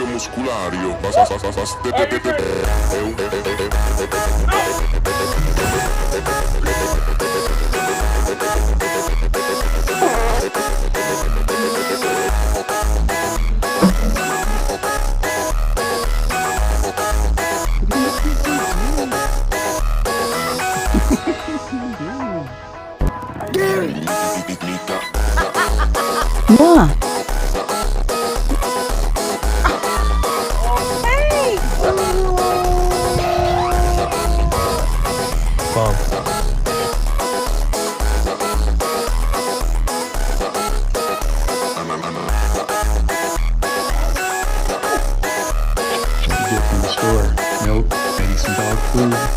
musculario. Mua. Bomb. What you get from the store? Milk, maybe some dog food.